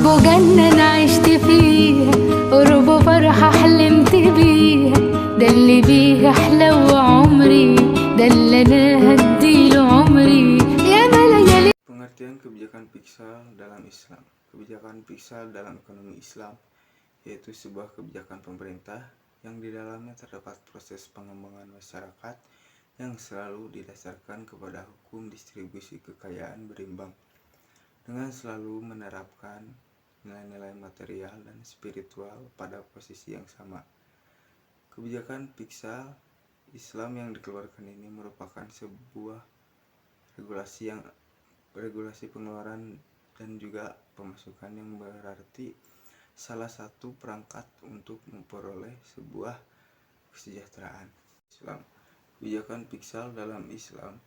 جنة أنا عشت فيها، قرب فرحة حلمت بيها، ده اللي بيه أحلى عمري، ده اللي أنا هديله عمري يا ليالي. Pengertian kebijakan fiskal dalam Islam. Kebijakan fiskal dalam ekonomi Islam yaitu sebuah kebijakan pemerintah yang di dalamnya terdapat proses pengembangan masyarakat yang selalu didasarkan kepada hukum distribusi kekayaan berimbang dengan selalu menerapkan nilai-nilai material dan spiritual pada posisi yang sama. Kebijakan fiskal Islam yang dikeluarkan ini merupakan sebuah regulasi pengeluaran dan juga pemasukan yang berarti salah satu perangkat untuk memperoleh sebuah kesejahteraan. Islam. Kebijakan fiskal dalam Islam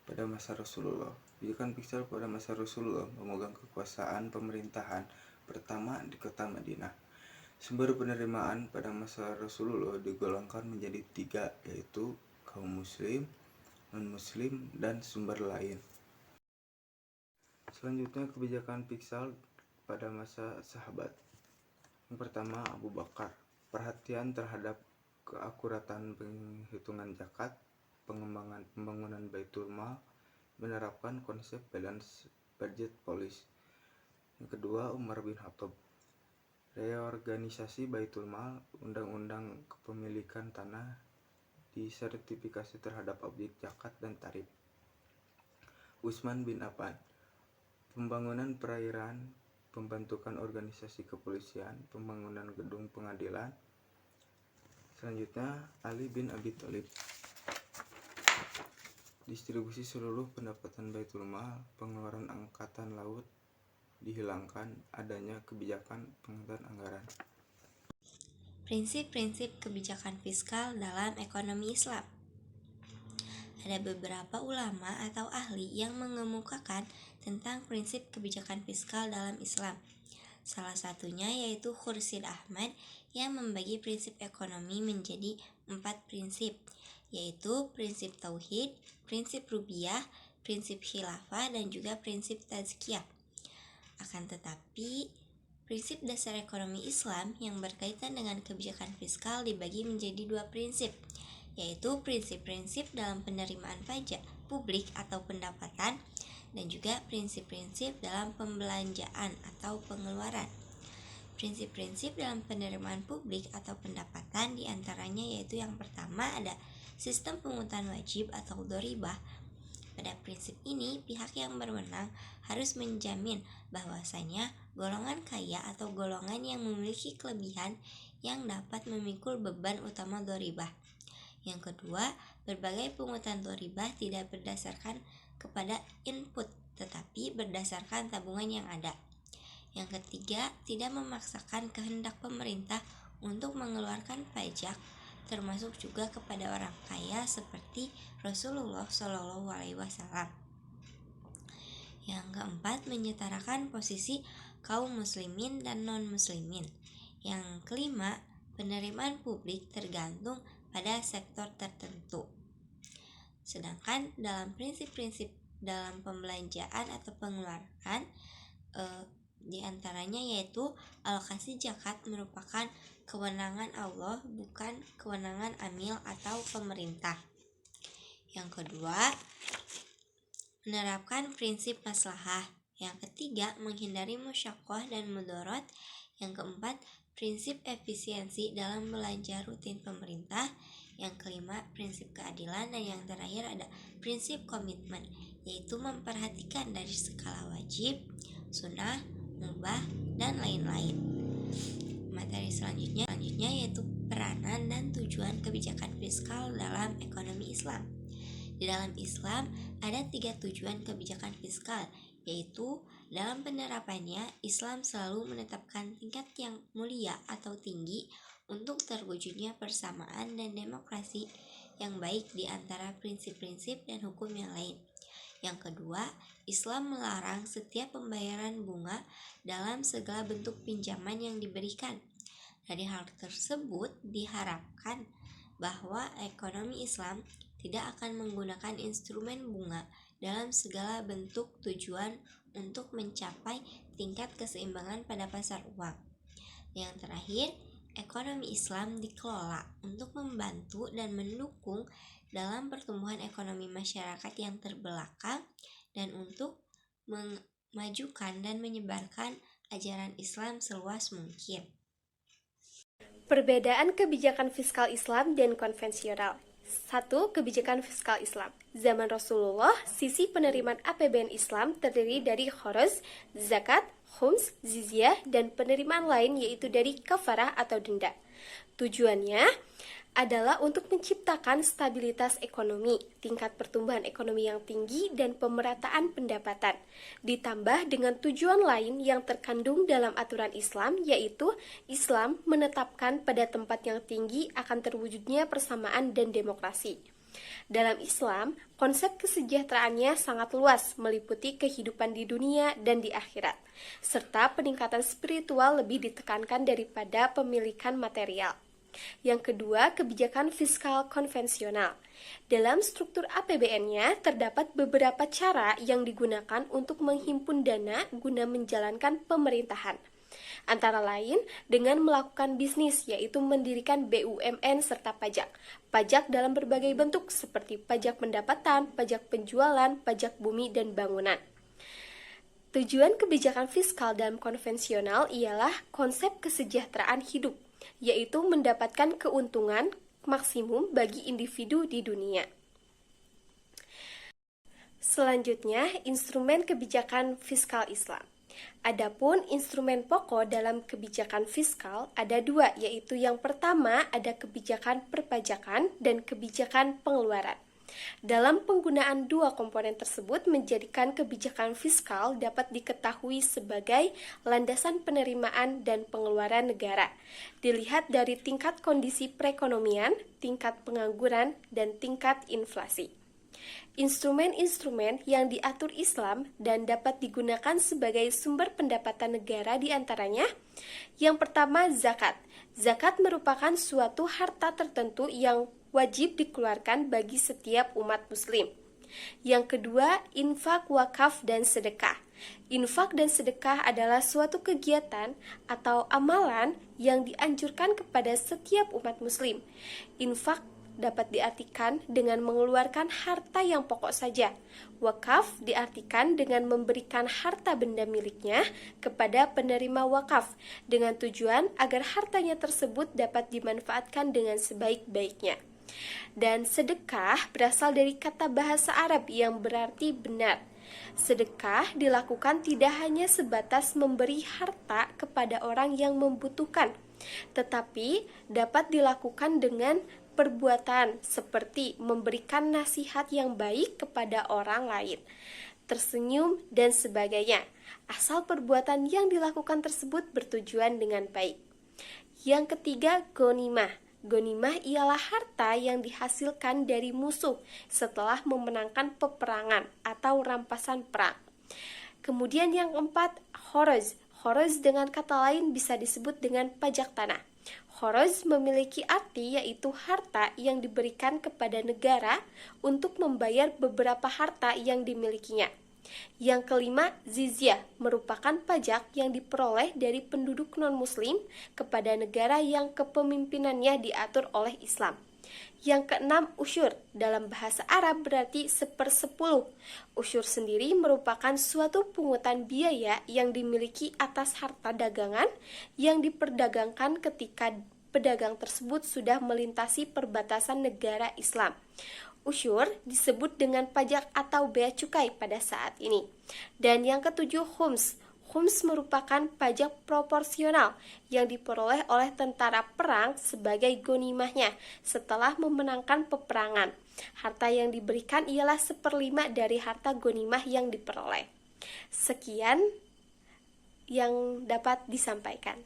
pada masa Rasulullah. Kebijakan fiskal pada masa Rasulullah memegang kekuasaan pemerintahan pertama di kota Madinah. Sumber penerimaan pada masa Rasulullah digolongkan menjadi 3, yaitu kaum muslim, non-muslim, dan sumber lain. Selanjutnya kebijakan fiskal pada masa sahabat. Yang pertama, Abu Bakar. Perhatian terhadap keakuratan penghitungan zakat, pembangunan Baitul Mal, menerapkan konsep balance budget policy. Yang kedua, Umar bin Khattab. Reorganisasi Baitul Mal, undang-undang kepemilikan tanah, disertifikasi terhadap objek zakat dan tarif. Utsman bin Affan. Pembangunan perairan, pembentukan organisasi kepolisian, pembangunan gedung pengadilan. Selanjutnya, Ali bin Abi Thalib. Distribusi seluruh pendapatan Baitul Mal, pengeluaran angkatan laut dihilangkan, adanya kebijakan pengaturan anggaran. Prinsip-prinsip kebijakan fiskal dalam ekonomi Islam. Ada beberapa ulama atau ahli yang mengemukakan tentang prinsip kebijakan fiskal dalam Islam. Salah satunya yaitu Khursyid Ahmad yang membagi prinsip ekonomi menjadi 4 prinsip, yaitu prinsip tauhid, prinsip rubiyah, prinsip khilafah, dan juga prinsip tazkiyah. Akan tetapi, prinsip dasar ekonomi Islam yang berkaitan dengan kebijakan fiskal dibagi menjadi 2 prinsip, yaitu prinsip-prinsip dalam penerimaan pajak publik atau pendapatan, dan juga prinsip-prinsip dalam pembelanjaan atau pengeluaran. Prinsip-prinsip dalam penerimaan publik atau pendapatan diantaranya yaitu yang pertama ada sistem pungutan wajib atau dharibah. Pada prinsip ini, pihak yang berwenang harus menjamin bahwasanya golongan kaya atau golongan yang memiliki kelebihan yang dapat memikul beban utama dharibah. Yang kedua, berbagai pungutan dharibah tidak berdasarkan kepada input, tetapi berdasarkan tabungan yang ada. Yang ketiga, tidak memaksakan kehendak pemerintah untuk mengeluarkan pajak, termasuk juga kepada orang kaya seperti Rasulullah SAW. Yang keempat, menyetarakan posisi kaum muslimin dan non-muslimin. Yang kelima, penerimaan publik tergantung pada sektor tertentu. Sedangkan dalam prinsip-prinsip dalam pembelanjaan atau pengeluaran, di antaranya yaitu alokasi zakat merupakan kewenangan Allah, bukan kewenangan amil atau pemerintah. Yang kedua, menerapkan prinsip maslahah. Yang ketiga, menghindari musyaqqah dan mudarat. Yang keempat, prinsip efisiensi dalam belanja rutin pemerintah. Yang kelima, prinsip keadilan. Dan yang terakhir ada prinsip komitmen, yaitu memperhatikan dari skala wajib, sunnah, mubah, dan lain-lain. Materi selanjutnya yaitu peranan dan tujuan kebijakan fiskal dalam ekonomi Islam. Di dalam Islam ada 3 tujuan kebijakan fiskal, yaitu dalam penerapannya Islam selalu menetapkan tingkat yang mulia atau tinggi untuk terwujudnya persamaan dan demokrasi yang baik di antara prinsip-prinsip dan hukum yang lain. Yang kedua, Islam melarang setiap pembayaran bunga dalam segala bentuk pinjaman yang diberikan. Dari hal tersebut diharapkan bahwa ekonomi Islam tidak akan menggunakan instrumen bunga dalam segala bentuk tujuan untuk mencapai tingkat keseimbangan pada pasar uang. Yang terakhir, ekonomi Islam dikelola untuk membantu dan mendukung dalam pertumbuhan ekonomi masyarakat yang terbelakang dan untuk memajukan dan menyebarkan ajaran Islam seluas mungkin. Perbedaan kebijakan fiskal Islam dan konvensional. 1. Kebijakan fiskal Islam. Zaman Rasulullah, sisi penerimaan APBN Islam terdiri dari khoraj, zakat, khums, jizyah, dan penerimaan lain yaitu dari kafarah atau denda. Tujuannya adalah untuk menciptakan stabilitas ekonomi, tingkat pertumbuhan ekonomi yang tinggi, dan pemerataan pendapatan. Ditambah dengan tujuan lain yang terkandung dalam aturan Islam, yaitu Islam menetapkan pada tempat yang tinggi akan terwujudnya persamaan dan demokrasi. Dalam Islam, konsep kesejahteraannya sangat luas, meliputi kehidupan di dunia dan di akhirat, serta peningkatan spiritual lebih ditekankan daripada pemilikan material. Yang kedua, kebijakan fiskal konvensional. Dalam struktur APBN-nya terdapat beberapa cara yang digunakan untuk menghimpun dana guna menjalankan pemerintahan. Antara lain dengan melakukan bisnis, yaitu mendirikan BUMN serta pajak. Pajak dalam berbagai bentuk seperti pajak pendapatan, pajak penjualan, pajak bumi, dan bangunan. Tujuan kebijakan fiskal dalam konvensional ialah konsep kesejahteraan hidup, yaitu mendapatkan keuntungan maksimum bagi individu di dunia. Selanjutnya, instrumen kebijakan fiskal Islam. Adapun instrumen pokok dalam kebijakan fiskal ada dua, yaitu yang pertama ada kebijakan perpajakan dan kebijakan pengeluaran. Dalam penggunaan dua komponen tersebut menjadikan kebijakan fiskal dapat diketahui sebagai landasan penerimaan dan pengeluaran negara. Dilihat dari tingkat kondisi perekonomian, tingkat pengangguran, dan tingkat inflasi. Instrumen-instrumen yang diatur Islam dan dapat digunakan sebagai sumber pendapatan negara diantaranya. Yang pertama, zakat. Zakat merupakan suatu harta tertentu yang wajib dikeluarkan bagi setiap umat muslim. Yang kedua, infak, wakaf, dan sedekah. Infak dan sedekah adalah suatu kegiatan atau amalan yang dianjurkan kepada setiap umat muslim. Infak dapat diartikan dengan mengeluarkan harta yang pokok saja. Wakaf diartikan dengan memberikan harta benda miliknya kepada penerima wakaf dengan tujuan agar hartanya tersebut dapat dimanfaatkan dengan sebaik-baiknya. Dan sedekah berasal dari kata bahasa Arab yang berarti benar. Sedekah dilakukan tidak hanya sebatas memberi harta kepada orang yang membutuhkan, tetapi dapat dilakukan dengan perbuatan seperti memberikan nasihat yang baik kepada orang lain, tersenyum, dan sebagainya, asal perbuatan yang dilakukan tersebut bertujuan dengan baik. Yang ketiga, ghanimah. Ghanimah ialah harta yang dihasilkan dari musuh setelah memenangkan peperangan atau rampasan perang. Kemudian yang keempat, khoraj. Khoraj dengan kata lain bisa disebut dengan pajak tanah. Khoraj memiliki arti yaitu harta yang diberikan kepada negara untuk membayar beberapa harta yang dimilikinya. Yang kelima, jizyah merupakan pajak yang diperoleh dari penduduk non-muslim kepada negara yang kepemimpinannya diatur oleh Islam. Yang keenam, usyur. Dalam bahasa Arab berarti 1/10. Usyur sendiri merupakan suatu pungutan biaya yang dimiliki atas harta dagangan yang diperdagangkan ketika pedagang tersebut sudah melintasi perbatasan negara Islam. Usyur disebut dengan pajak atau bea cukai pada saat ini. Dan yang ketujuh, khums. Khums merupakan pajak proporsional yang diperoleh oleh tentara perang sebagai ghanimahnya setelah memenangkan peperangan. Harta yang diberikan ialah 1/5 dari harta ghanimah yang diperoleh. Sekian yang dapat disampaikan.